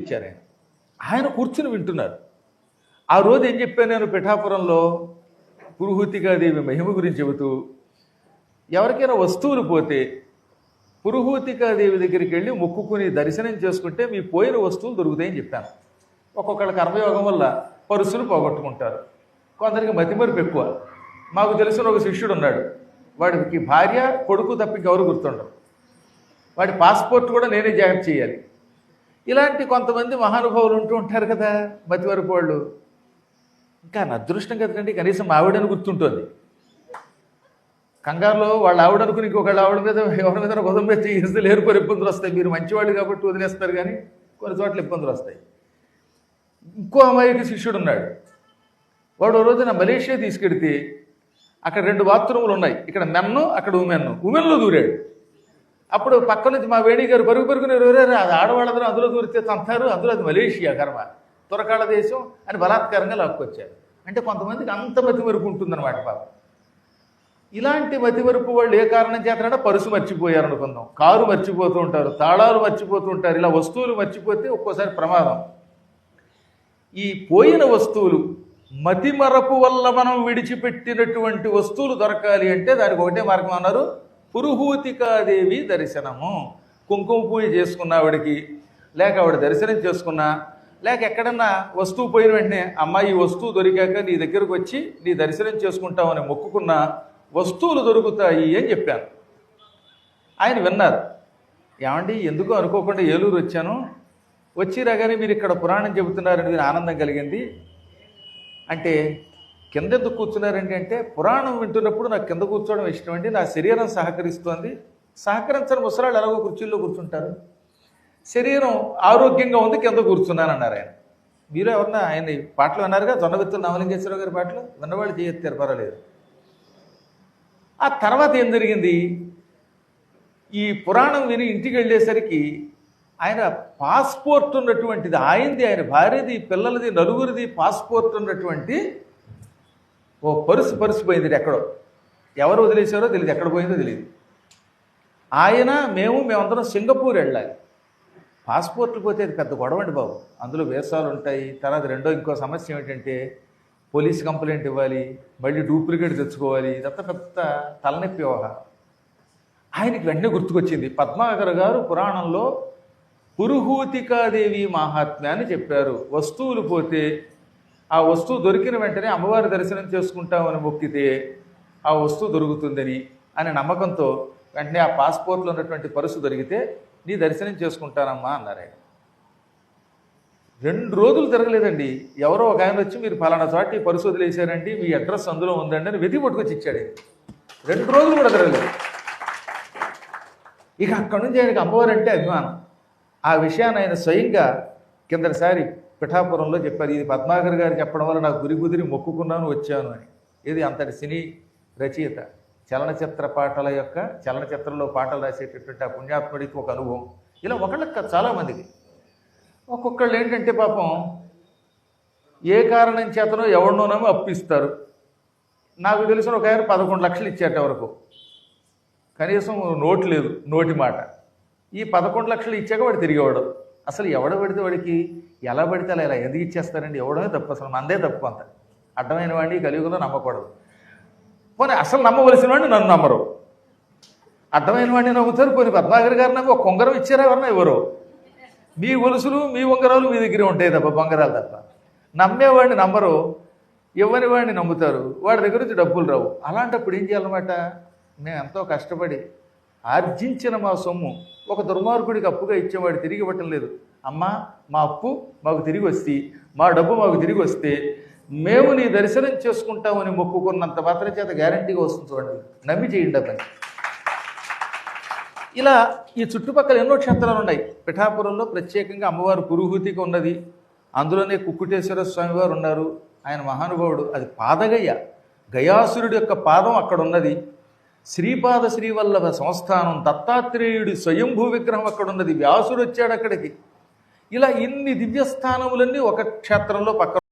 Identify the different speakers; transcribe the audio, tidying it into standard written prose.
Speaker 1: ఇచ్చారు ఆయన. ఆయన కూర్చుని వింటున్నారు. ఆ రోజు ఏం చెప్పాను నేను పిఠాపురంలో పురుహూతికాదేవి మహిమ గురించి చెబుతూ, ఎవరికైనా వస్తువులు పోతే పురుహూతికాదేవి దగ్గరికి వెళ్ళి మొక్కుకుని దర్శనం చేసుకుంటే మీ పోయిన వస్తువులు దొరుకుతాయని చెప్పాను. ఒక్కొక్కళ్ళ కర్మయోగం వల్ల పరుసులు పోగొట్టుకుంటారు, కొందరికి మతిమరుపు ఎక్కువ. మాకు తెలిసిన ఒక శిష్యుడు ఉన్నాడు, వాడికి భార్య కొడుకు తప్ప ఇంకెవరు గుర్తుండరు. వాడి పాస్పోర్ట్ కూడా నేనే జాగ్రత్త చేయాలి. ఇలాంటి కొంతమంది మహానుభావులు ఉంటూ ఉంటారు కదా, మతివరపు వాళ్ళు. ఇంకా నా అదృష్టం కదండి, కనీసం మా ఆవిడని గుర్తుంటుంది. కంగారులో వాళ్ళ ఆవిడ అనుకుని ఇంకొకళ్ళ ఆవిడ మీద ఎవరి మీద గొడవ మీద చేస్తే లేరుకోరు ఇబ్బందులు వస్తాయి. మీరు మంచివాళ్ళు కాబట్టి వదిలేస్తారు, కానీ కొన్ని చోట్ల ఇబ్బందులు వస్తాయి. ఇంకో అమ్మాయికి శిష్యుడు ఉన్నాడు. వాడు రోజున మలేషియా తీసుకెడితే అక్కడ 2 బాత్రూములు ఉన్నాయి, ఇక్కడ మెన్ను అక్కడ ఉమెన్లో దూరాడు. అప్పుడు పక్క నుంచి మా వేణి గారు పరుగుని ఎవరారు, అది ఆడవాళ్ళందరూ అందులో దూరితే తంతారు, అందులో అది మలేషియా కర్మ, తురకాళ్ళ దేశం అని బలాత్కారంగా లాక్కొచ్చారు. అంటే కొంతమందికి అంత మతిమరుపు ఉంటుందన్నమాట పాపం. ఇలాంటి మతివరపు వాళ్ళు ఏ కారణం చేతనంటే పరుసు మర్చిపోయారు అనుకుందాం, కారు మర్చిపోతూ ఉంటారు, తాళాలు మర్చిపోతూ ఉంటారు. ఇలా వస్తువులు మర్చిపోతే ఒక్కోసారి ప్రమాదం. ఈ పోయిన వస్తువులు మతిమరపు వల్ల మనం విడిచిపెట్టినటువంటి వస్తువులు దొరకాలి అంటే దానికి ఒకటే మార్గం అన్నారు, పురుహూతికాదేవి దర్శనము. కుంకుమ పూజ చేసుకున్న ఆవిడకి, లేక ఆవిడ దర్శనం చేసుకున్నా, లేక ఎక్కడన్నా వస్తువు పోయిన వెంటనే అమ్మాయి ఈ వస్తువు దొరికాక నీ దగ్గరకు వచ్చి నీ దర్శనం చేసుకుంటామని మొక్కుకున్న వస్తువులు దొరుకుతాయి అని చెప్పాను. ఆయన విన్నారు. ఏమండి ఎందుకో అనుకోకుండా ఏలూరు వచ్చాను, వచ్చి రాగానే మీరు ఇక్కడ పురాణం చెబుతున్నారని మీరు ఆనందం కలిగింది. అంటే కింద ఎందుకు కూర్చున్నారండి అంటే, పురాణం వింటున్నప్పుడు నాకు కింద కూర్చోవడం ఇష్టం అండి, నా శరీరం సహకరిస్తోంది. సహకరించని ముసలాళ్ళు ఎలాగో కుర్చీల్లో కూర్చుంటారు, శరీరం ఆరోగ్యంగా ఉంది కింద కూర్చున్నాను అన్నారు ఆయన. మీరు ఎవరన్నా ఆయన పాటలు విన్నారుగా, జొన్నవిత్తుల రామలింగేశ్వరరావు గారి పాటలు విన్నవాళ్ళు చేయెత్తారు, పర్వాలేదు. ఆ తర్వాత ఏం జరిగింది, ఈ పురాణం విని ఇంటికి వెళ్ళేసరికి ఆయన పాస్పోర్ట్ ఉన్నటువంటిది, ఆయనది, ఆయన భార్యది, పిల్లలది, నలుగురిది పాస్పోర్ట్ ఉన్నటువంటి ఓ పరుసు పోయింది ఎక్కడో. ఎవరు వదిలేశారో తెలియదు, ఎక్కడ పోయిందో తెలియదు. మేమందరం సింగపూర్ వెళ్ళాలి. పాస్పోర్ట్లు పోతే అది పెద్ద గొడవ అండి బాబు, అందులో వేసాలు ఉంటాయి. తర్వాత ఇంకో సమస్య ఏమిటంటే పోలీస్ కంప్లైంట్ ఇవ్వాలి, మళ్ళీ డూప్లికేట్ తెచ్చుకోవాలి, ఇదంతా పెద్ద తలనొప్పి వ్యవహారం. ఆయనకి వెంటనే గుర్తుకొచ్చింది, పద్మాకర్ గారు పురాణంలో పురుహూతికాదేవి మహాత్మ్యాన్ని చెప్పారు. వస్తువులు పోతే ఆ వస్తువు దొరికిన వెంటనే అమ్మవారి దర్శనం చేసుకుంటామని మొక్కితే ఆ వస్తువు దొరుకుతుందని అనే నమ్మకంతో వెంటనే ఆ పాస్పోర్ట్లో ఉన్నటువంటి పరుసు దొరికితే నీ దర్శనం చేసుకుంటానమ్మా అన్నారు ఆయన. 2 రోజులు తిరగలేదండి, ఎవరో ఒక ఆయన వచ్చి మీరు ఫలానా చోట ఈ పరుసు వదిలేశారండి, మీ అడ్రస్ అందులో ఉందండి అని వెతికి పట్టుకొచ్చి ఇచ్చాడు. 2 రోజులు కూడా తిరగలేదు. ఇక అక్కడి నుంచి ఆయనకు అమ్మవారు అంటే అభిమానం. ఆ విషయాన్ని ఆయన స్వయంగా కిందటిసారి పిఠాపురంలో చెప్పారు. ఇది పద్మాకర్ గారు చెప్పడం వల్ల నాకు గురి కుదిరి మొక్కుకున్నాను వచ్చాను అని. ఇది అంతటి సినీ రచయిత, చలనచిత్రంలో పాటలు రాసేటటువంటి ఆ పుణ్యాత్ముడికి ఒక అనుభవం. ఇలా ఒకళ్ళకి చాలామందికి ఒక్కొక్కళ్ళు ఏంటంటే పాపం ఏ కారణం చేతనో ఎవరినోనేమో అప్పిస్తారు. నాకు తెలిసిన ఒక ఆయన 11 లక్షలు ఇచ్చేట వరకు, కనీసం నోటు లేదు, నోటి మాట. ఈ 11 లక్షలు ఇచ్చాక వాడు తిరిగేవాడు. అసలు ఎవడ పడితే వాడికి ఎలా పడితే అలా ఎందుకు ఇచ్చేస్తారండి, ఎవడమే తప్పు, అసలు మందే తప్పు. అంత అడ్డమైన వాడిని కలియుగంలో నమ్మకూడదు. పోనీ అసలు నమ్మవలసిన వాడిని నన్ను నమ్మరు, అడ్డమైన వాడిని నమ్ముతారు. పోనీ పద్మాకర్ గారు నమ్మి ఒక కొంగరం ఇచ్చారా ఎవరన్నా ఎవరో. మీ గొలుసులు మీ ఉంగరాలు మీ దగ్గరే ఉంటాయి తప్ప, బొంగరాలు తప్ప. నమ్మేవాడిని నమ్మరు, ఇవ్వని వాడిని నమ్ముతారు, వాడి దగ్గర నుంచి డబ్బులు రావు. అలాంటప్పుడు ఏం చేయాలన్నమాట, మేము ఎంతో కష్టపడి ఆర్జించిన మా సొమ్ము ఒక దుర్మార్గుడికి అప్పుగా ఇచ్చేవాడు తిరిగి ఇవ్వటం లేదు. అమ్మా మా అప్పు మాకు తిరిగి వస్తే, మా డబ్బు మాకు తిరిగి వస్తే మేము నీ దర్శనం చేసుకుంటామని మొక్కుకున్నంత మాత్రం చేత గ్యారంటీగా వస్తుంది. చూడండి, నమ్మి చేయండి పని. ఇలా ఈ చుట్టుపక్కల ఎన్నో క్షేత్రాలు ఉన్నాయి. పిఠాపురంలో ప్రత్యేకంగా అమ్మవారు పురుహూతిక ఉన్నది, అందులోనే కుక్కుటేశ్వర స్వామి వారు ఉన్నారు. ఆయన మహానుభావుడు. అది పాదగయ, గయాసురుడి యొక్క పాదం అక్కడ ఉన్నది. శ్రీపాద శ్రీవల్లభ సంస్థానం, దత్తాత్రేయుడి స్వయంభూ విగ్రహం అక్కడ ఉన్నది. వ్యాసుడు వచ్చాడు అక్కడికి. ఇలా ఇన్ని దివ్యస్థానములన్నీ ఒక క్షేత్రంలో పక్క